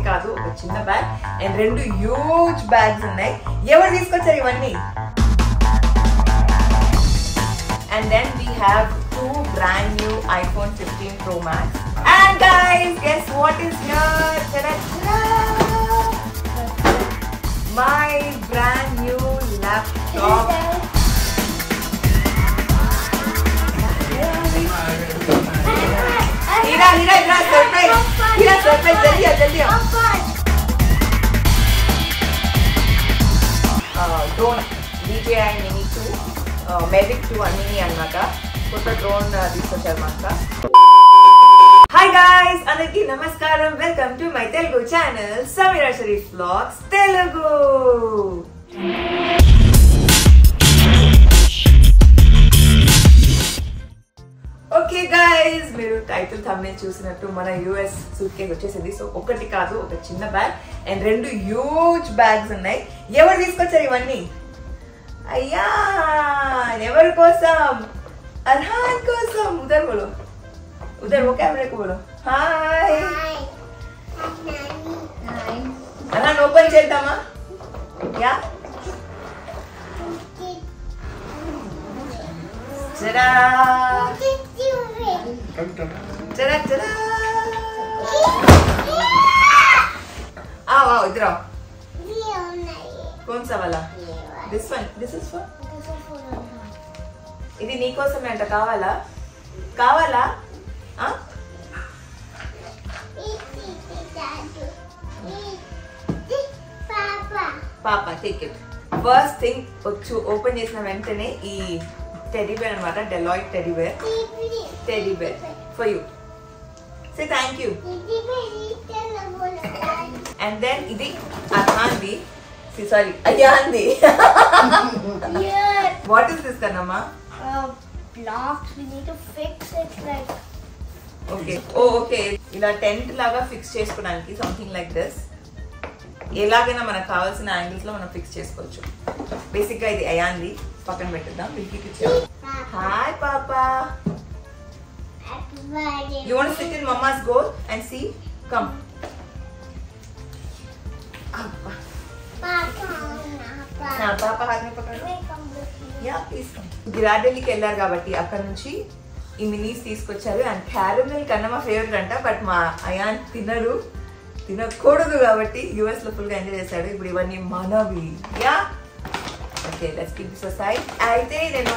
కాదు ఒక చిన్న బ్యాగ్ అండ్ రెండు హ్యూజ్ బ్యాగ్స్ ఉన్నాయి. ఎవరు తీసుకొచ్చారు ఇవన్నీ? And then we have two brand new iPhone 15 Pro Max. And guys, guess what is here? Ta-da-ta-da! My brand new laptop. Hira, surprise! Hira, surprise! Jaldi. Drone DJI Mini 2, Mavic 2 Mini annata. Kotta drone తీసుకొచ్చారు మాకు. Hi guys, అందరికీ నమస్కారం. Welcome to my Telugu channel, Samira Sharif Vlogs Telugu. Okay guys, మీరు title thumbnail చూసినట్టు మన US suit case వచ్చేసింది. So ఒకటి కాదు ఒక చిన్న బ్యాగ్ అండ్ రెండు హ్యూజ్ బ్యాగ్స్ ఉన్నాయి. ఎవరు తీసుకొచ్చారు ఇవన్నీ? అయ్యా, ఎవరి కోసం? అర్హాన్ కోసం. ఉదర్ బోలో, उधर वो कैमरे को बोलो हाय. अरहान ओपन చేద్దామా? యా చరా आओ इधर आओ. कौन सा वाला? This one. This is for ఇది నీ కోసమే అంట. కావాలా పాపా take it. First thing open చేసిన వెంటనే ఈ టెడ్డీ బేర్ అనమాట, Deloitte teddy bear for you. Say thank you. And then ఇది అర్హాన్ది, సారీ అయాన్ది. వాట్ ఇస్ దిస్ కన్నమ్మా? Blocks, we need to fix it like okay ఇలా టెంట్ లాగా ఫిక్స్ చేసుకోవడానికి సంథింగ్ లైక్ దిస్. ఎలాగైనా మనకు కావాల్సిన యాంగిల్స్ లో మనం ఫిక్స్ చేసుకోవచ్చు. బేసిక్ గా ఇది అయాన్ది, పక్కన పెట్టేద్దాం. హాయ్ పాపా, you want to sit in mamma's గోల్ అండ్ సీ? కమ్ పాపా హాత్ మే పకడో. Yeah please come. గిరాడెల్లికి వెళ్ళారు కాబట్టి అక్కడ నుంచి ఈ మినీస్ తీసుకొచ్చారు. అండ్ క్యారమెల్ కన్నా మా ఫేవరెట్ అంట, బట్ మా అయాన్ తినకూడదు కాబట్టి యూఎస్ లో ఫుల్ గా ఎంజాయ్ చేశాడు. ఇప్పుడు ఇవన్నీ మనవి. Yeah okay, let's keep this aside. అయితే నేను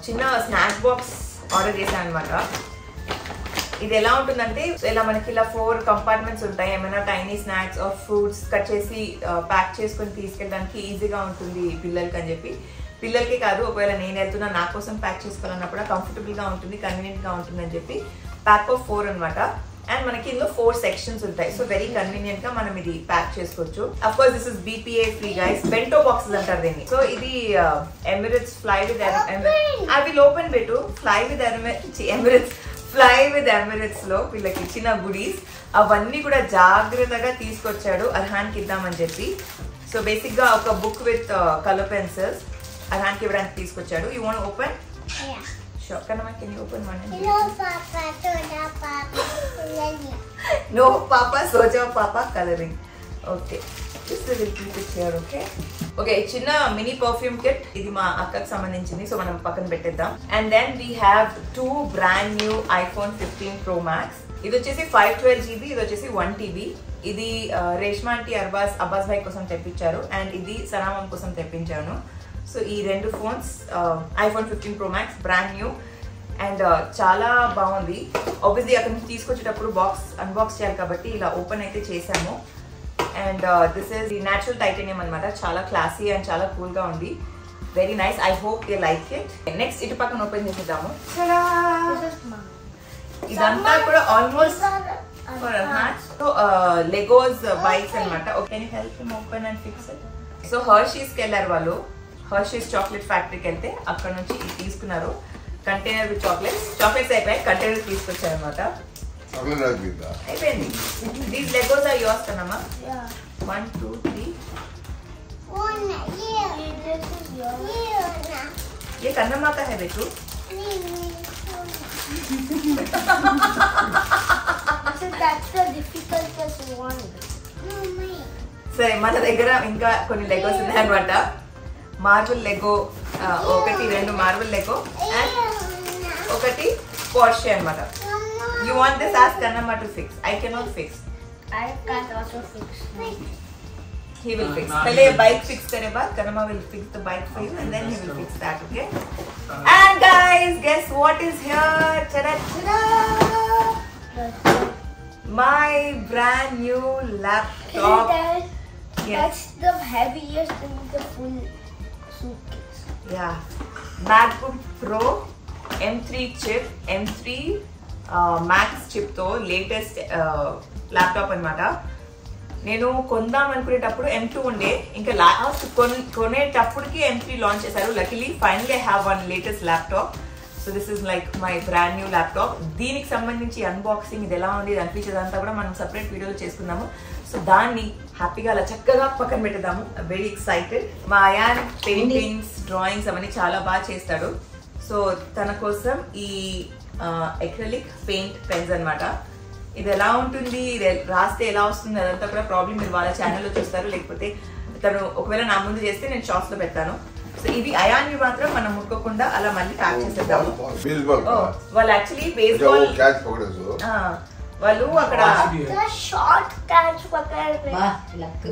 చిన్న స్నాక్ బాక్స్ ఆర్డర్ చేశాను అనమాట. ఇది ఎలా ఉంటుందంటే, ఇలా మనకి ఇలా 4 కంపార్ట్మెంట్స్ ఉంటాయి. ఏమైనా tiny snacks or fruits cut చేసి ప్యాక్ చేసుకొని తీసుకెళ్ళడానికి ఈజీగా ఉంటుంది పిల్లలకి అని చెప్పి. పిల్లలకి కాదు, ఒకవేళ నేను వెళ్తున్నా నా కోసం ప్యాక్ చేసుకోవాలన్నప్పుడు కంఫర్టబుల్ గా ఉంటుంది, కన్వీనియంట్ గా ఉంటుంది అని చెప్పి ప్యాక్ ఆఫ్ 4 అనమాట. అండ్ మనకి ఇందులో 4 సెక్షన్స్ ఉంటాయి. సో వెరీ కన్వీనియంట్ గా మనం ఇది ప్యాక్ చేసుకోవచ్చు. Of course this is BPA free guys. Bento boxes అంటారు దీన్ని. సో ఇది Emirates fly with I will open పెట్టు. ఫ్లై విత్ ఎమిరేట్స్ లో వీళ్ళకి ఇచ్చిన గుడీస్ అవన్నీ కూడా జాగ్రత్తగా తీసుకొచ్చాడు అర్హాన్కి ఇద్దామని చెప్పి. సో బేసిక్ గా ఒక బుక్ విత్ కలర్ పెన్సిల్స్ అర్హాన్కి ఇవ్వడానికి తీసుకొచ్చాడు. You want open? Sure. Can you open one? No, Papa. Soja, Papa. No, Papa. Soja, Papa. Coloring. Okay. Just a little bit here, okay? Okay, చిన్న mini perfume kit. ఇది మా అక్కకి సంబంధించింది. So మనం పక్కన పెట్టేద్దాం. And then we have two brand new iPhone 15 Pro Max. ఇది వచ్చేసి 512GB, ఇది వచ్చేసి 1TB. ఇది రేష్మా ఆంటీ అబ్బాస్ భాయ్ కోసం తెప్పించారు అండ్ ఇది సనామం కోసం తెప్పించాను. సో ఈ రెండు phones iPhone 15 Pro Max brand new and చాలా బాగుంది. ఆబ్వియస్లీ అక్కడ నుంచి తీసుకొచ్చేటప్పుడు అన్బాక్స్ చేయాలి కాబట్టి ఇలా ఓపెన్ అయితే చేసాము. And this is natural titanium అనమాట. చాలా క్లాసీ అండ్ చాలా కూల్ గా ఉంది. Very nice. I hope they like it. Next ఇటు పక్కన ఓపెన్ చేసేద్దాము. ఇదంతా కూడా ఆల్మోస్ట్ లెగోస్ బైక్స్ అనమాట. Can you help him open and fix it? So హర్షీస్కి వెళ్ళారు వాళ్ళు. హర్షీస్ చాక్లెట్ ఫ్యాక్టరీకి వెళ్తే అక్కడ నుంచి ఇది తీసుకున్నారు. కంటైనర్ విత్ చాక్లెట్స్ అయిపోయాయి, కంటైనర్ తీసుకొచ్చారు అనమాట. అయిపోయింది. దీస్ లెగోస్ ఆర్ యోర్స్ కన్నమ్మా? 1 2 3 ये कन्नम्मा का है बेटू. So that's the difficultest one. సరే మన దగ్గర ఇంకా కొన్ని లెగోస్ ఉన్నాయన్నమాట. మార్బుల్ లెగో, ఒకటి 2 మార్బుల్ లెగో అండ్ ఒకటి పోర్షే అన్నమాట. You want this as Kannamma to fix? I cannot fix. I can't also fix. He will fix. पहले bike fix करे बाद Kannamma will fix the bike for you and then he will fix that, okay? And guys, guess what is here? Ta-da, ta-da! My brand new laptop. That's the heaviest in the full suitcase. Yeah, MacBook Pro M3 chip, M3 Max chip తో latest laptop అన్నమాట. నేను కొందాం అనుకునేటప్పుడు M2 ఉండే, ఇంకా last కొనేటప్పటికి M3 launch చేశారు. Luckily finally I have one latest laptop. So this is like my brand new laptop. దీనికి సంబంధించి unboxing, ఇది ఎలా ఉంది, దాని ఫీచర్స్ అంతా కూడా మనం సపరేట్ వీడియోలో చేసుకుందాము. సో దాన్ని హ్యాపీగా అలా చక్కగా పక్కన పెట్టేద్దాము. Very excited. మా అయాన్ పెయింటింగ్స్, డ్రాయింగ్స్ అవన్నీ చాలా బాగా చేస్తాడు. సో తన కోసం ఈ ఎక్రిలిక్ పెయింట్ పెన్స్ అన్నమాట. ఇది ఎలా ఉంటుంది, ఇది రాస్తే ఎలా వస్తుంది అదంతా కూడా ప్రాబ్లం మీరు వాళ్ళ ఛానల్లో చూస్తారు. లేకపోతే తను ఒకవేళ నా ముందు చేస్తే నేను షాప్స్ లో పెడతాను. సో ఇవి అయాన్వి మాత్రం మనం ముట్టుకోకుండా అలా మళ్ళీ ప్యాక్ చేసేద్దాము. వాళ్ళు యాక్చువల్లీ బేస్బాల్ వాళ్ళు అక్కడ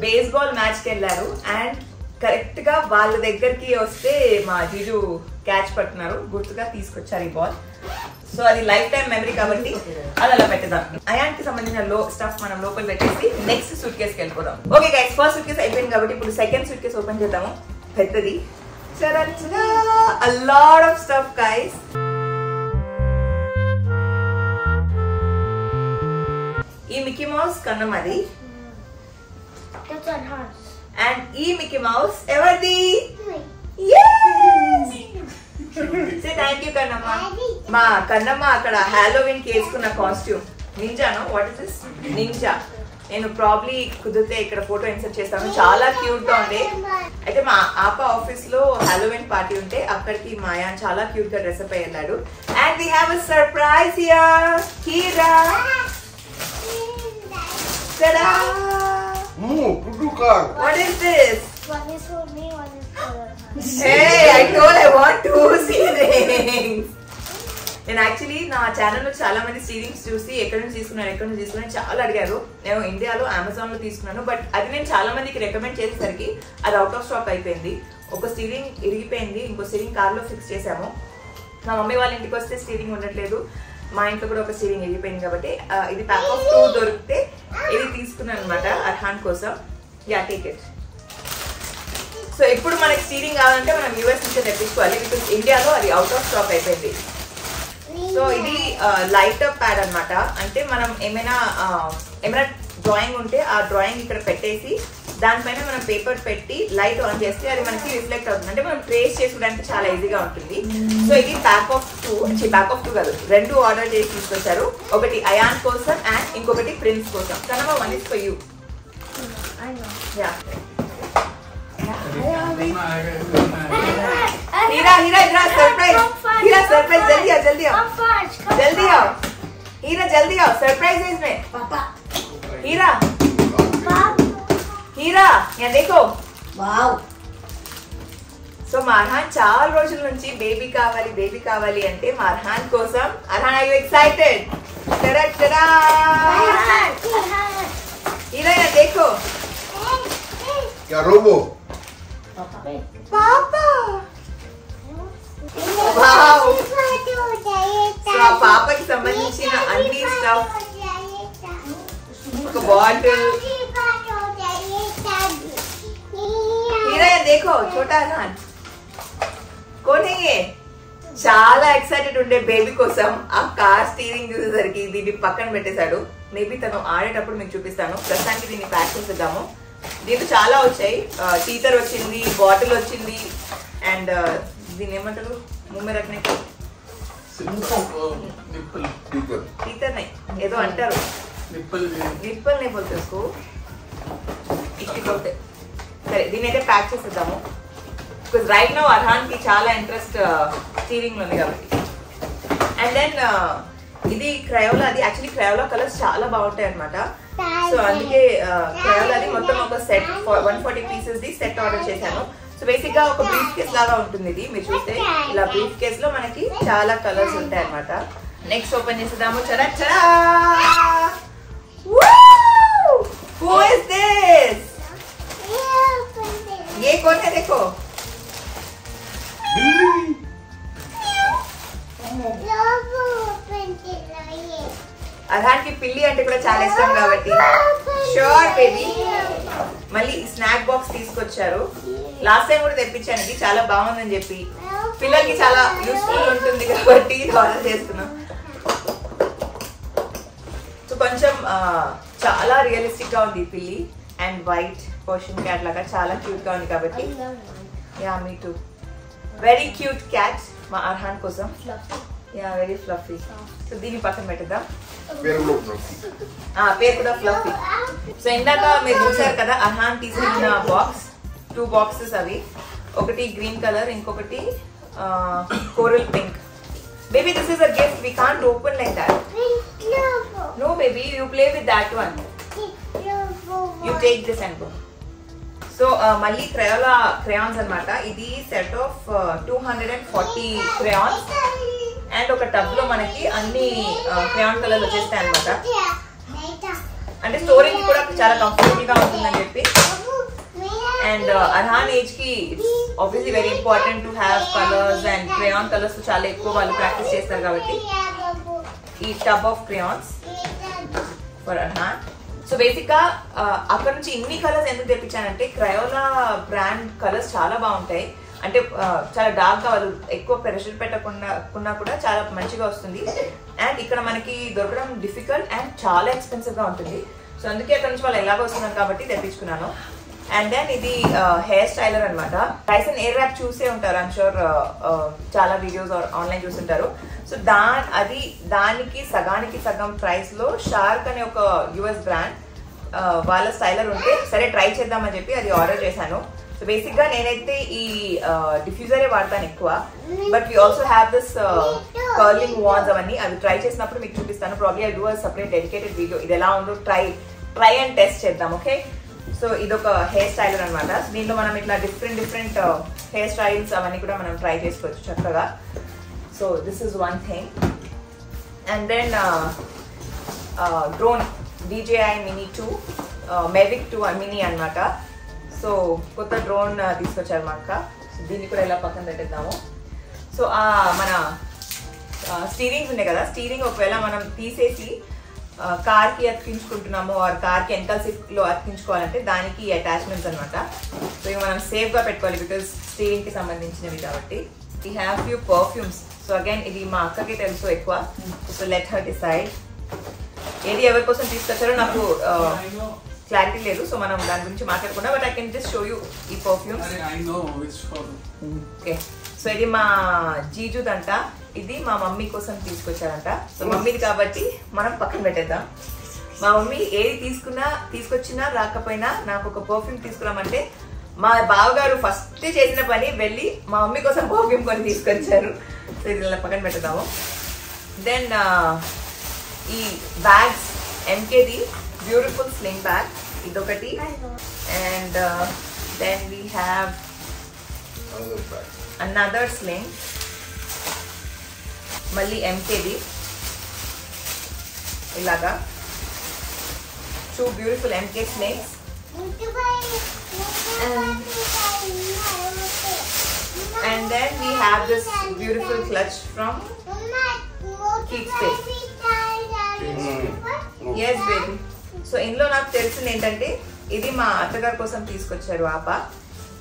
బేస్బాల్ మ్యాచ్ కి వెళ్ళారు అండ్ కరెక్ట్ గా వాళ్ళ దగ్గరికి వస్తే మా జీజు క్యాచ్ పట్టున్నారు, గుర్తుగా తీసుకొచ్చారు ఈ బాల్. సో అది లైఫ్ టైం మెమరీ కాబట్టి అది అలా పెట్టేద్దాం. అయాన్ కి సంబంధించిన స్టఫ్ మనం లోపల పెట్టేసి నెక్స్ట్ సూట్ కేస్ కి వెళ్ళిపోదాం. Okay guys, first suit case అయిపోయింది కాబట్టి ఇప్పుడు సెకండ్ సూట్ కేస్ ఓపెన్ చేద్దాము. పెద్దది. A lot of stuff guys. ఈ మిక్కీ మౌస్ కన్నమ్మది అండ్ ఈ మిక్కీ మౌస్ ఎవరిది? Say thank you కన్నమ్మ. మా కన్నమ్మ అక్కడ హాలోవిన్ కి వేసుకున్న కాస్ట్యూమ్ నింజాను. What is this? నింజా. నేను ప్రాబ్లీ కుదిరితే ఇక్కడ ఫోటో ఇన్సర్ట్ చేస్తాను. చాలా క్యూట్ గా ఉంది. అయితే మా ఆపా ఆఫీస్ లో హాలోవిన్ పార్టీ ఉంటే అక్కడికి మా అయాన్ చాలా క్యూట్ గా డ్రెస్ అప్ అయి వెళ్ళాడు. And we have a surprise here. Heera. Ta-da! What is this? One is for me, one is for her. Hey, I told I want 2 seedings. నేను actually నా ఛానల్లో చాలా మంది సీడింగ్స్ చూసి ఎక్కడి నుంచి తీసుకున్నాను చాలా అడిగారు. నేను ఇండియాలో అమెజాన్ లో తీసుకున్నాను, బట్ అది నేను చాలా మందికి రికమెండ్ చేసేసరికి అది అవుట్ ఆఫ్ స్టాక్ అయిపోయింది. ఒక స్టీరింగ్ ఇరిగిపోయింది, ఇంకో స్టీరింగ్ కార్ లో ఫిక్స్ చేసాము. మా మమ్మీ వాళ్ళ ఇంటికి వస్తే స్టీరింగ్ ఉండట్లేదు, మా ఇంట్లో కూడా ఒక స్టీరింగ్ ఇరిగిపోయింది కాబట్టి ఇది ప్యాక్ ఆఫ్ 2 దొరికితే ఇది తీసుకున్నాను అనమాట అర్హాన్ కోసం. Yeah, take it. సో ఇప్పుడు మనకి స్టీరింగ్ కావాలంటే మనం యూఎస్ నుంచి తెప్పించుకోవాలి, బికాస్ ఇండియాలో అది అవుట్ ఆఫ్ స్టాక్ అయిపోయింది. సో ఇది లైటర్ ప్యాడ్ అన్నమాట. అంటే మనం ఏమైనా డ్రాయింగ్ ఉంటే ఆ డ్రాయింగ్ ఇక్కడ పెట్టేసి దానిపైన మనం పేపర్ పెట్టి లైట్ ఆన్ చేస్తే అది మనకి రిఫ్లెక్ట్ అవుతుంది. అంటే మనం ట్రేస్ చేసుకోవడానికి చాలా ఈజీగా ఉంటుంది. సో ఇది ప్యాక్ ఆఫ్ 2 కాదు, 2 ఆర్డర్ చేసి తీసుకొచ్చారు. ఒకటి అయాన్ కోసం అండ్ ఇంకొకటి ప్రిన్స్ కోసం. Kannamma, one is for you. Heera surprise. Heera surprise, जल्दी आओ. हीरा जल्दी आओ, सरप्राइज है इसमें. पापा. हीरा यहाँ देखो. वाव. సో మా అర్హాన్ చాలా రోజుల నుంచి బేబీ కావాలి అంటే మా అర్హాన్ కోసం. Arhaan, are you excited? Tada. Heera यहाँ देखो. क्या रोबो? पापा. వావ్. సో ఆ పాపకి సంబంధించిన అన్ని స్టఫ్, ఒక బాటిల్. हीरा देखो, छोटा अरहान कौन है ये? చాలా ఎక్సైటెడ్ ఉండే బేబీ కోసం ఆ కార్ స్టీరింగ్ చూసేసరికి దీన్ని పక్కన పెట్టేశాడు. మేబీ తను ఆడేటప్పుడు మీకు చూపిస్తాను. ప్రస్తుతానికి దీన్ని ప్యాక్ చేసేద్దాము. దీంట్లో చాలా వచ్చాయి. టీటర్ వచ్చింది, బాటిల్ వచ్చింది అండ్ దీన్ని ఏమంటారు, ముమ్మె రఖనే టీటర్ నై ఏదో అంటారు. నిప్పల్ నే బోల్తే ఉస్కో. ఇష్టి బోల్తే. సరే, దీన్ని అయితే ప్యాక్ చేసేద్దాము. బికాజ్ రైట్ నౌ అర్హాన్ కి చాలా ఇంట్రెస్ట్ స్టీరింగ్ లో ఉంది కాబట్టి. అండ్ దెన్ ఇది క్రయోలా, అది యాక్చువల్లీ క్రయోలా కలర్స్ చాలా బాగుంటాయి అనమాట. సో అందుకే క్రయోలా అది మొత్తం ఒక set 140 pieces the set order చేశాను. సో బేసిక్ గా ఒక బ్రీఫ్ కేస్ లాగా ఉంటుంది ఇది. మీరు చూస్తే ఇలా బ్రీఫ్ కేస్ లో మనకి చాలా కలర్స్ ఉంటాయి అనమాట. నెక్స్ట్ ఓపెన్ చేసేద్దాము. చరా చరా, హూ ఇస్ దిస్? ये कौन है देखो? అర్హాన్ కి పిల్లి అంటే కూడా చాలా ఇష్టం కాబట్టి షూర్ బేబీ. మళ్ళీ స్నాక్ బాక్స్ తీసుకొచ్చారు. లాస్ట్ టైం కూడా తెప్పించాను, ఇది చాలా బాగుందని చెప్పి పిల్లలకి చాలా యూస్ఫుల్ ఉంటుంది కాబట్టి ఆర్డర్ చేస్తున్నాం. సో కొంచెం చాలా రియలిస్టిక్ గా ఉంది పిల్లి అండ్ వైట్ పర్షియన్ క్యాట్ లాగా చాలా క్యూట్ గా ఉంది కాబట్టి. యా మీ టూ. వెరీ క్యూట్ క్యాట్ మా అర్హాన్ కోసం. Yeah very fluffy. సో దీన్ని పక్కన పెట్టేద్దాం. పేరు కూడా ఫ్లఫీ. సో ఇందాక మీరు చూసారు కదా అర్హాన్ తీసుకున్న బాక్స్, 2 బాక్సెస్ అవి. ఒకటి గ్రీన్ కలర్, ఇంకొకటి coral pink. Baby, this is a gift. We can't open like that. No, baby, you play with that one. You take this and go. So, Mali Crayola crayons anamata. Idi set of 240 crayons. And oka tub lo manaki anni crayon colors vachestayi anamata. Ante storing ki kuda chaala comfortable ga untundani cheppi. And Arhan age ki it's obviously very important to have colors, and crayon colors to chaala ekku vallu practice chestaru kabatti ee tub of crayons for Arhan. So బేసిక్గా అక్కడ నుంచి ఇన్ని colours ఎందుకు తెప్పించానంటే క్రయోలా brand colours చాలా బాగుంటాయి. అంటే చాలా డార్క్గా వాళ్ళు ఎక్కువ ప్రెషర్ పెట్టకుండా కూడా చాలా మంచిగా వస్తుంది. అండ్ ఇక్కడ మనకి దొరకడం డిఫికల్ట్ అండ్ చాలా ఎక్స్పెన్సివ్గా ఉంటుంది. సో అందుకే అక్కడ నుంచి వాళ్ళు ఎలాగో వస్తున్నారు కాబట్టి తెప్పించుకున్నాను. అండ్ దెన్ ఇది హెయిర్ స్టైలర్ అనమాట. టైసన్ ఎయిర్ ర్యాప్ చూసే ఉంటారు, ఐమ్ షూర్ చాలా వీడియోస్ ఆన్లైన్ చూస్తుంటారు. సో దానికి సగానికి సగం ప్రైస్ లో షార్క్ అనే ఒక యుఎస్ బ్రాండ్ వాళ్ళ స్టైలర్ ఉంటే సరే ట్రై చేద్దామని చెప్పి అది ఆర్డర్ చేశాను. సో బేసిక్ గా నేనైతే ఈ డిఫ్యూజరే వాడతాను ఎక్కువ. But we also have this curling wands, అవన్నీ అవి ట్రై చేసినప్పుడు మీకు చూపిస్తాను. Probably I do a separate dedicated video. ఇది ఎలా ఉందో ట్రై అండ్ టెస్ట్ చేద్దాం. ఓకే, సో ఇదొక హెయిర్ స్టైలర్ అనమాట. దీంట్లో మనం ఇట్లా డిఫరెంట్ హెయిర్ స్టైల్స్ అవన్నీ కూడా మనం ట్రై చేసుకోవచ్చు చక్కగా. So this is one thing. And then drone DJI Mini 2 Mavic 2 mini అనమాట. సో కొత్త డ్రోన్ తీసుకొచ్చారు మా అక్క. సో దీన్ని కూడా ఇలా పక్కన పెట్టేద్దాము. సో మన స్టీరింగ్స్ ఉన్నాయి కదా, స్టీరింగ్ ఒకవేళ మనం తీసేసి కార్కి అతికించుకుంటున్నాము ఆర్ కార్కి వెనకాల సీట్లో అతికించుకోవాలంటే దానికి అటాచ్మెంట్స్ అనమాట. సో ఇవి మనం సేఫ్గా పెట్టుకోవాలి బికాజ్ స్టీరింగ్కి సంబంధించినవి కాబట్టి. We have few perfumes. So again ఇది మా అక్కకి తెలుసు ఎక్కువ. సో లెట్ హర్ డిసైడ్ ఏది ఎవరి కోసం తీసుకొచ్చారో నాకు క్లారిటీ లేదు. సో మనం దాని గురించి మాట్లాడకుండా, but I can just show you ఈ పర్ఫ్యూమ్స్. ఓకే, సో ఇది మా జీజుదంట, ఇది మా మమ్మీ కోసం తీసుకొచ్చారంట. సో మమ్మీది కాబట్టి మనం పక్కన పెట్టేద్దాం. మా మమ్మీ ఏది తీసుకొచ్చినా రాకపోయినా నాకు ఒక పర్ఫ్యూమ్ తీసుకురామంటే మా బావగారు ఫస్ట్ చేసిన పని వెళ్ళి మా మమ్మీ కోసం పర్ఫ్యూమ్ కొని తీసుకొచ్చారు. సో ఇది ఇలా పక్కన పెట్టేద్దాము. దెన్ ఈ బ్యాగ్స్ ఎంకేది బ్యూటిఫుల్ స్లింగ్ బ్యాగ్ ఇదొకటి. And then we have another sling, మళ్ళీ ఎంకేది ఇలాగా 2 beautiful MK slings. And then we have this beautiful clutch from Keep Space. Yes baby. So ఇందులో నాకు తెలిసింది ఏంటంటే ఇది మా అత్తగారి కోసం తీసుకొచ్చారు ఆప.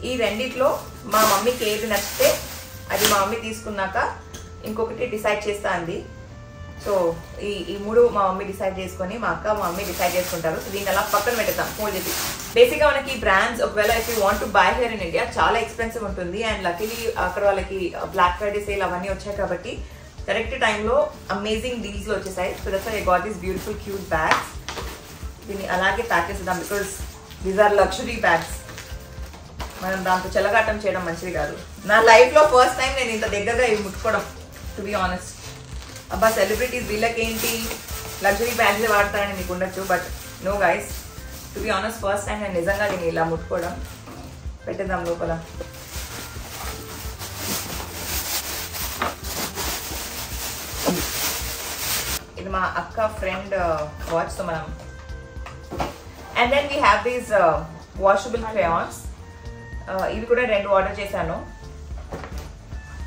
ఈ రెండిట్లో మా మమ్మీకి ఏది నచ్చితే అది మా మమ్మీ తీసుకున్నాక ఇంకొకటి డిసైడ్ చేస్తా అంది. సో ఈ 3 మా మమ్మీ డిసైడ్ చేసుకొని మా అక్క మా మమ్మీ డిసైడ్ చేసుకుంటారు. సో దీన్ని అలా పక్కన పెట్టేద్దాం ఫోన్ చేసి. బేసిక్గా మనకి బ్రాండ్స్ ఒకవేళ if you want to buy here in India చాలా ఎక్స్పెన్సివ్ ఉంటుంది. అండ్ లక్కీలీ అక్కడ వాళ్ళకి బ్లాక్ ఫ్రైడే సేల్ అవన్నీ వచ్చాయి కాబట్టి కరెక్ట్ టైంలో అమేజింగ్ డీల్స్లో వచ్చేసాయి. So that's why I got these beautiful cute bags. దీన్ని అలాగే ప్యాక్ చేద్దాం because these are luxury bags. మనం దాంతో చెలగాటం చేయడం మంచిది కాదు. నా లైఫ్లో ఫస్ట్ టైం నేను ఇంత దగ్గరగా ఇవి ముట్టుకోవడం, టు బి ఆనెస్ట్. అబ్బా సెలబ్రిటీస్ వీళ్ళకేంటి లగ్జరీ బ్యాగ్స్ వాడతారని మీకు ఉండొచ్చు, but no guys, to be honest first time నేను నిజంగా నేను ఇలా ముట్టుకోవడం. పెట్టేద్దాం లోపల. ఇది మా అక్క ఫ్రెండ్ వాచ్ తో మనం. And then we have these washable crayons. ఇవి కూడా 2 ఆర్డర్ చేశాను.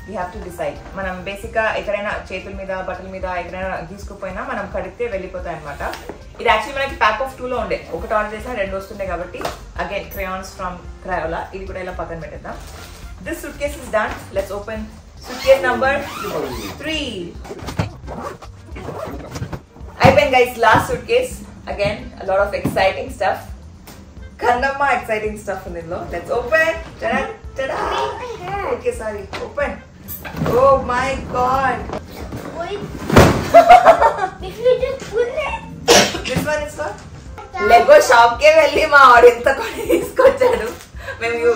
We have to decide. మనం బేసిక్గా ఎక్కడైనా చేతుల మీద బట్టల మీద ఎక్కడైనా తీసుకుపోయినా మనం కడిగితే వెళ్ళిపోతాయి అనమాట. ఇది యాక్చువల్లీ మనకి ప్యాక్ ఆఫ్ 2లో ఉండే, ఒకటి ఆర్డర్ చేసినా 2 వస్తుండే కాబట్టి అగైన్ క్రేయాన్స్ ఫ్రమ్ క్రయోలా. ఇది కూడా ఇలా పక్కన పెట్టేద్దాం. This suit case is done. Let's open suit case number 3. అయిపోయింది guys, last suit case. Again a lot of exciting stuff. Kannamma exciting stuff ఉంది ఇందులో. Let's open. Okay sorry, open. Oh my god. Wait. If you just put it. This one is what? Lego shop కే వెళ్ళి మా వాడు ఎంత కొని తీసుకొచ్చాడు. మేము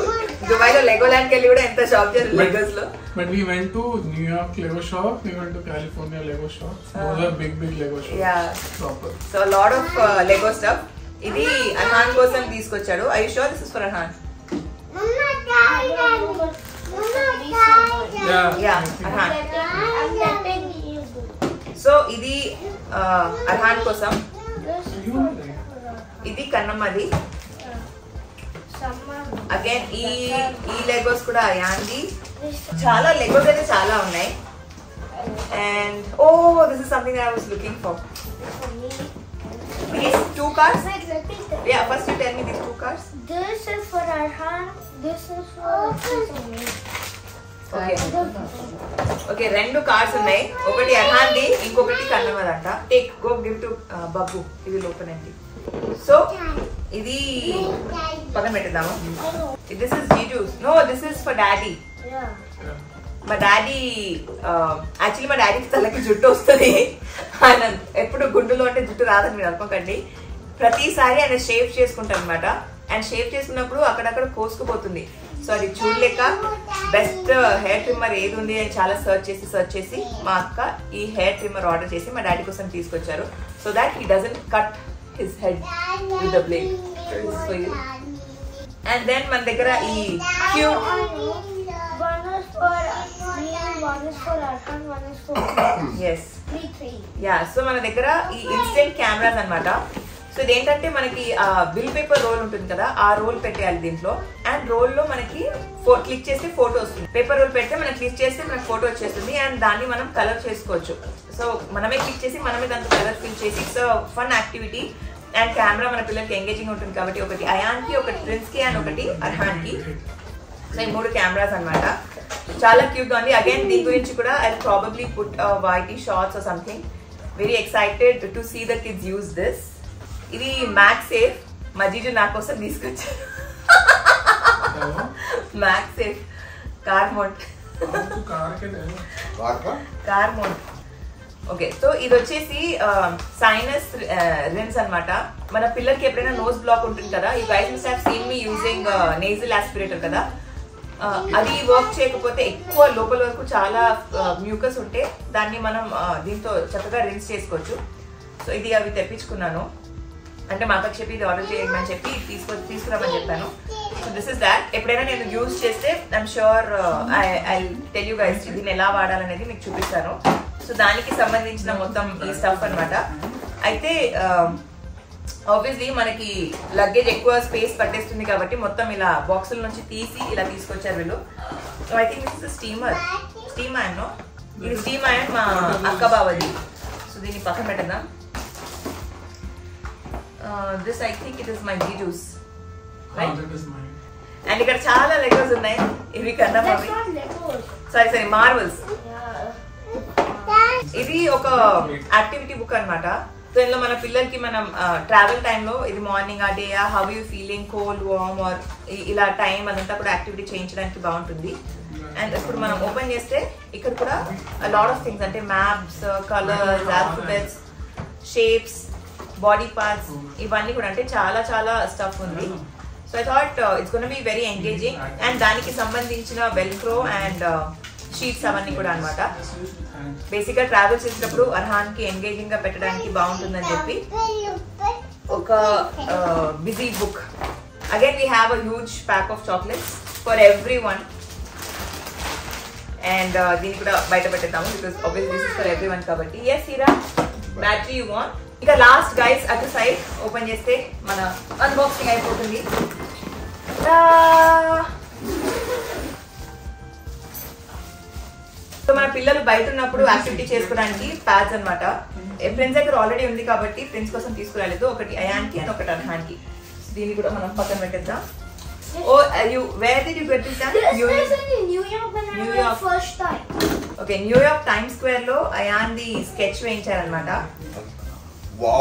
దుబాయ్లో లెగో ల్యాండ్కి వెళ్ళి కూడా ఎంత షాప్ చేయాలి లెగోస్ లో. But we went to New York Lego shop, we went to California Lego shop. Those are big Lego shops. Yeah. Proper. So a lot of Lego stuff. ఇది అర్హాన్ కోసం తీసుకొచ్చాడు. Are you sure this is for Arhan? Yeah, Arhan. So ఇది అర్హాన్ కోసం, ఇది కన్నమ్మది. Again ఈ Legos కూడా అయాన్ది. చాలా Legos అయితే చాలా ఉన్నాయి. And this is something that I was looking for. These 2 cars? Yeah, first you tell me these 2 cars. This is for Arhan. This is for me. Okay, 2 cars ఉన్నాయి. ఒకటి అర్హాన్ది, ఇంకొకటి కన్నమ్మదంట. టేక్ గో గివ్ టు బబ్బు. ఇది లోపల అండి. So ఇది పక్కన పెట్టేద్దాము. దిస్ ఇస్ జీజూస్. No, this is for daddy. మా డాడీ యాక్చువల్లీ మా డాడీకి తలకి జుట్టు వస్తుంది. ఆయన ఎప్పుడు గుండులో ఉంటే జుట్టు రాదని మీరు అనుకోకండి. ప్రతిసారి ఆయన షేవ్ చేసుకుంటారు అనమాట. అండ్ షేవ్ చేసుకున్నప్పుడు అక్కడక్కడ కోసుకుపోతుంది. సో అది చూడలేక బెస్ట్ హెయిర్ ట్రిమ్మర్ ఏది ఉంది అని చాలా సర్చ్ చేసి మా అక్క ఈ హెయిర్ ట్రిమ్మర్ ఆర్డర్ చేసి మా డాడీ కోసం తీసుకొచ్చారు. So that he doesn't cut his head with the blade. And then మన దగ్గర ఈ cute One is for me, one is for Arhan, one is for yes 3. Yeah. So మన దగ్గర ఈ ఇన్స్టెంట్ కెమెరాస్ అన్నమాట. సో ఇదేంటంటే మనకి బిల్ పేపర్ రోల్ ఉంటుంది కదా, ఆ రోల్ పెట్టేయాలి దీంట్లో. అండ్ రోల్ లో మనకి క్లిక్ చేస్తే ఫోటో వస్తుంది. పేపర్ రోల్ పెడితే మనం క్లిక్ చేస్తే మనకి ఫోటో వచ్చేస్తుంది. అండ్ దాన్ని మనం కలర్ చేసుకోవచ్చు. సో మనమే క్లిక్ చేసి మనమే దాంట్లో కలర్ ఫిల్ చేసి, so fun activity. And camera మన పిల్లలకి ఎంగేజింగ్ ఉంటుంది కాబట్టి ఒకటి అయాన్కి, ఒకటి ప్రిన్స్కి, అండ్ ఒకటి అర్హాన్కి. సో ఈ 3 కెమెరాస్ అనమాట. చాలా క్యూట్ గా ఉంది. అగైన్ దీని గురించి కూడా I probably put YT shorts or something. Very excited to see the kids use this. ఇది మ్యాక్స్ సేఫ్. మా జీజు నా కోసం తీసుకొచ్చారు. Max Safe car mode. Car mode. Okay, so ఇది వచ్చేసి సైనస్ రిన్స్ అనమాట. మన పిల్లలకి ఎప్పుడైనా నోస్ బ్లాక్ ఉంటుంది కదా, you guys must have seen me using nasal aspirator కదా, అది వర్క్ చేయకపోతే ఎక్కువ లోపల వరకు చాలా మ్యూకస్ ఉంటే దాన్ని మనం దీంతో చక్కగా రిన్స్ చేసుకోవచ్చు. సో ఇది అవి తెప్పించుకున్నాను. అంటే మా అక్కకి చెప్పి ఇది ఆర్డర్ చేయమని చెప్పి తీసుకురామని చెప్పాను. So this is that. ఎప్పుడైనా నేను యూజ్ చేస్తే I'm sure I tell you guys దీన్ని ఎలా వాడాలనేది మీకు చూపిస్తాను. సో దానికి సంబంధించిన మొత్తం ఈ స్టఫ్ అనమాట. అయితే ఆబ్వియస్లీ మనకి లగేజ్ ఎక్కువ స్పేస్ పట్టేస్తుంది కాబట్టి మొత్తం ఇలా బాక్సుల నుంచి తీసి ఇలా తీసుకొచ్చారు వీళ్ళు. So I think this is steam iron. ఇది స్టీమ్ ఐరన్ మా అక్క బావది. సో దీన్ని పక్కన పెట్టేద్దాం. This I think it is my జీజూస్. అండ్ ఇక్కడ చాలా లెగోస్ ఉన్నాయి. ఇవి కన్నా సారీ మార్వెల్స్. ఇది ఒక యాక్టివిటీ బుక్ అనమాట. సో ఇందులో మన పిల్లలకి మనం ట్రావెల్ టైంలో ఇది మార్నింగ్ ఆ day how you feeling, cold, warm or ఇలా టైం అదంతా కూడా యాక్టివిటీ చేయించడానికి బాగుంటుంది. అండ్ ఇప్పుడు మనం ఓపెన్ చేస్తే ఇక్కడ కూడా లాట్ ఆఫ్ థింగ్స్ అంటే maps, colours, alphabets, shapes, body parts, ఇవన్నీ కూడా అంటే చాలా చాలా స్టఫ్ ఉంది. So I thought it's gonna be very engaging. And దానికి సంబంధించిన వెల్క్రో అండ్ షీట్స్ అవన్నీ కూడా అన్నమాట. బేసిక్ గా ట్రావెల్ చేసేటప్పుడు అర్హాన్ కి ఎంగేజింగ్ గా పెట్టడానికి బాగుంటుందని చెప్పి ఒక busy book. Again we have a huge pack of chocolates for every one. And దీన్ని కూడా బయట పెట్టేద్దాము because obviously this is for every one కాబట్టి. Yes Heera, battery you want. ఇక లాస్ట్ గైస్ అటు సైడ్ ఓపెన్ చేస్తే మన అన్బాక్సింగ్ అయిపోతుంది. సో మన పిల్లలు బయట ఉన్నప్పుడు యాక్టివిటీ చేసుకోవడానికి ప్యాడ్స్ అనమాట. ఫ్రెండ్స్ దగ్గర ఆల్రెడీ ఉంది కాబట్టి ఫ్రెండ్స్ కోసం తీసుకురాలేదు. ఒకటి అయాన్కి అండ్ ఒకటి అర్హాన్కి. దీన్ని కూడా మనం పక్కన పెట్టేద్దాం. Oh, where did you get this done? New York when I was first time. Okay, New York Times Square లో అయాన్ ది స్కెచ్ వేయించారనమాట. Wow.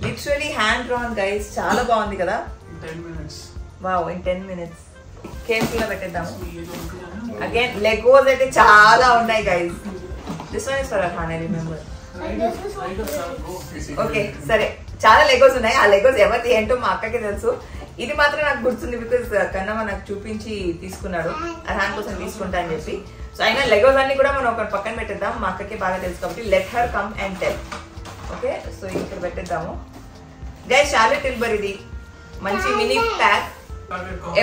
Literally hand drawn guys, చాలా బాగుంది కదా. 10 minutes. Wow, in 10 minutes. Careful గా పెట్టేద్దాము. Again legos అయితే చాలా ఉన్నాయి guys. This one is for Arhaan, I remember. Okay సరే, చాలా లెగోస్ ఉన్నాయి. ఆ లెగోస్ ఎవరిది ఏంటో మా అక్కకి తెలుసు. ఇది మాత్రం నాకు గుర్తుంది బికాస్ కన్నమ్మ నాకు చూపించి తీసుకున్నాడు, అర్హాన్ కోసం తీసుకుంటా అని చెప్పి. సో అయినా లెగోస్ అన్ని కూడా మనం ఒక పక్కన పెట్టేద్దాం, మా అక్కకి బాగా తెలుసు కాబట్టి. Let her come and tell. Okay, so ఇక్కడ పెట్టేద్దాము గైస్. చార్లెట్ టిల్బర్ ఇది మంచి మినీ ప్యాక్.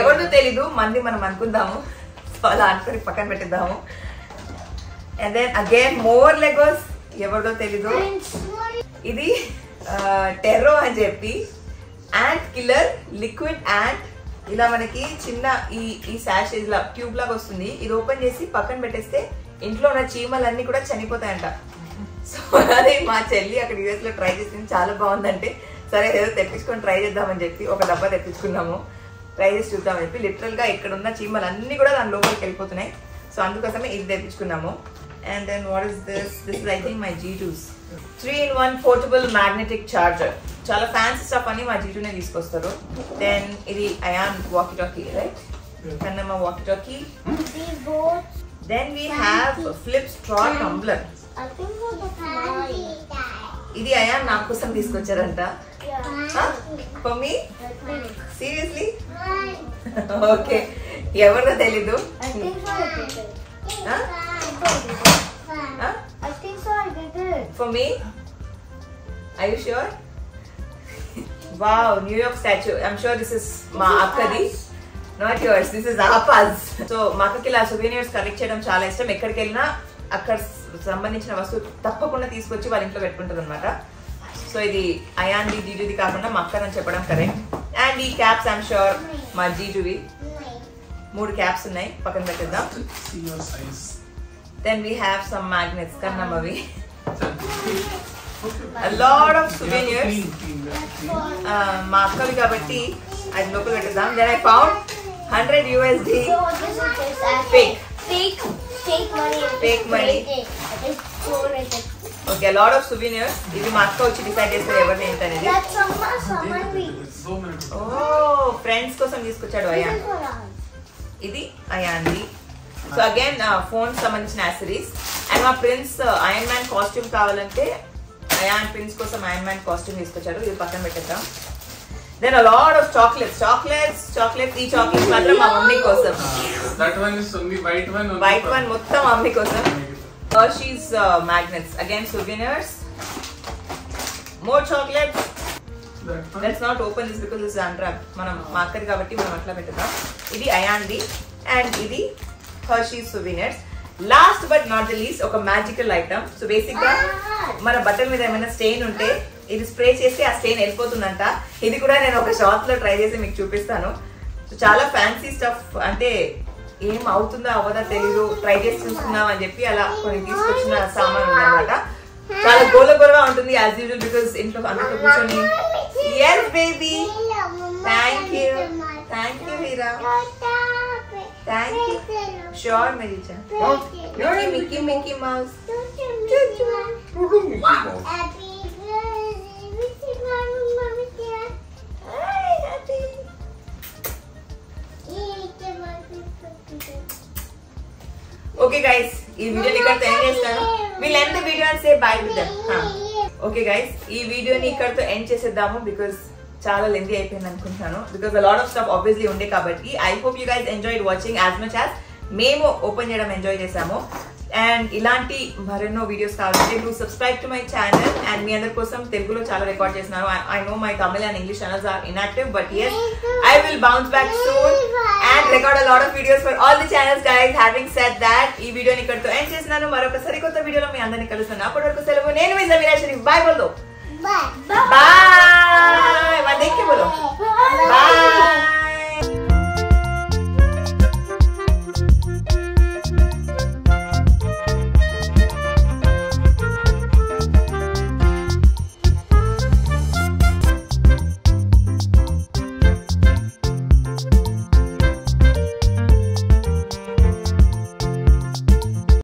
ఎవరిదో తెలీదు, మంది మనం అనుకుందాము. సో అలా అనుకుని పక్కన పెట్టేద్దాము. And then again more legos, ఎవరిదో తెలీదు. ఇది టెర్రో అని చెప్పి యాంట్ కిల్లర్ లిక్విడ్ యాంట్. ఇలా మనకి చిన్న ఈ సాషేజ్ లా ట్యూబ్ లాగా వస్తుంది. ఇది ఓపెన్ చేసి పక్కన పెట్టేస్తే ఇంట్లో ఉన్న చీమలన్నీ కూడా చనిపోతాయంట. సో అదే మా చెల్లి అక్కడ యూఎస్ లో ట్రై చేసింది, చాలా బాగుందంటే సరే ఏదో తెప్పించుకొని ట్రై చేద్దామని చెప్పి ఒక డబ్బా తెప్పించుకున్నాము. ట్రై చేసి చూద్దామని చెప్పి లిటరల్ గా ఇక్కడ ఉన్న చీమలు అన్ని కూడా దాని లోపలికి వెళ్ళిపోతున్నాయి. సో అందుకోసమే ఇది తెప్పించుకున్నాము. And then what is this? This is I think my G2s 3-in-1 portable magnetic charger. చాలా ఫ్యాన్సీ స్టఫ్ అని మా G2 నే తీసుకొస్తారు. దెన్ ఇది Ayaan walkie talkie, right? Kannamma walkie talkie. Then we have flip straw tumbler. ఇది అయాన్ నా కోసం తీసుకొచ్చారంట. For me? సీరియస్లీ? ఓకే, ఎవరిదో తెలీదు. For me? Are you sure? Wow, New York statue. I'm sure this is ma akkadi, not yours. This is Appa's. So ma akkaki la souvenirs collect cheyadam chaala ishtam. ekkadiki ellina akkada sambandhinchina vastuvu tappakunda తీసుకొచ్చి వాళ్ళ ఇంట్లో పెట్టుకుంటారు అన్నమాట. So ఇది ion the G2 the కాకుండా మా అక్క అని చెప్పడం కరెక్ట్. అండ్ ఈ క్యాప్స్ ఐమ్ షూర్ మా G2 వి. 3 క్యాప్స్ ఉన్నాయి, పక్కన పెట్టేద్దాం. Then we have some magnets, kannamavi. A lot of souvenirs. మా అక్కవి కాబట్టి అది లోపల పెట్టేద్దాం. Then I found 100 USD. Fake money. Okay, a lot of souvenirs. ఇది మా అక్క వచ్చి డిసైడ్ చేస్తారు ఎవరిని ఏంటనేది. ఓ, ఫ్రెండ్స్ కోసం తీసుకొచ్చాడు అయాన్. ఇది అయాన్ది. సో అగైన్ ఫోన్ సంబంధించిన యాక్సెసరీస్. అండ్ మా ప్రిన్స్ ఐరన్ మ్యాన్ కాస్ట్యూమ్ కావాలంటే అయాన్ ప్రిన్స్ కోసం ఐరన్ మ్యాన్ కాస్ట్యూమ్ తీసుకొచ్చాడు. ఇది పక్కన పెట్టేద్దాం. Then a lot of chocolates. ఈ చాక్లెట్స్ మాత్రం మా మమ్మీ కోసం. వైట్ వన్ మొత్తం మమ్మీ కోసం. Hershey's magnets. Again souvenirs. More chocolates. Let's not open this because this is unwrapped. మనం మార్కెట్ కాబట్టి మనం అట్లా పెట్టేద్దాం. ఇది అయాన్ది అండ్ ఇది Hershey's souvenirs. Last but not the least ఒక మ్యాజికల్ ఐటమ్. సో బేసిక్ గా మన బట్టల మీద ఏమైనా స్టెయిన్ ఉంటే ఇది స్ప్రే చేస్తే ఆ స్టెయిన్ వెళ్ళిపోతుందంట. ఇది కూడా నేను ఒక షాప్ లో ట్రై చేసి మీకు చూపిస్తాను. సో చాలా ఫ్యాన్సీ స్టఫ్, అంటే ఏం అవుతుందా అవ్వదా తెలీదు, ట్రై చేసి చూసుకుందాం అని చెప్పి అలా కొన్ని తీసుకొచ్చిన సామాన్ ఉందన్నమాట. చాలా గోలగోలగా ఉంటుంది యాజ్ యూజువల్ బికాస్ ఇంట్లో అందరితో కూర్చొని. yes baby, thank you Hira, thank you. Sure Maricha. Mickey Mouse. Okay guys, ఈ వీడియోని ఇక్కడతో ఎండ్ చేస్తాను. We'll end the video and say bye with them. Okay guys, ఈ వీడియోని ఇక్కడతో ఎండ్ చేసేద్దాము బికాస్ చాలా లెంతీ అయిపోయింది అనుకుంటున్నాను. Because a lot of stuff obviously ఉండే కాబట్టి. I hope you guys enjoyed watching as much as మేము ఓపెన్ చేయడం ఎంజాయ్ చేసాము. అండ్ ఇలాంటి మరెన్నో వీడియోస్ కావాలంటే do subscribe to my channel. And మీ అందరి కోసం తెలుగులో చాలా రికార్డ్ చేస్తున్నాను. I know my Tamil and English channels are inactive, but yes, I will bounce back soon and record a lot of videos for all the channels, guys. Having said that, ఈ వీడియోని ఇక్కడితో end చేస్తున్నాను. మరొక సరికొత్త వీడియోలో మీ అందరిని కలుస్తాను. అప్పటి వరకు సెలవు. నేను మీ జమీరా షరీఫ్. బాయ్ బోల్దో. Bye. Bye.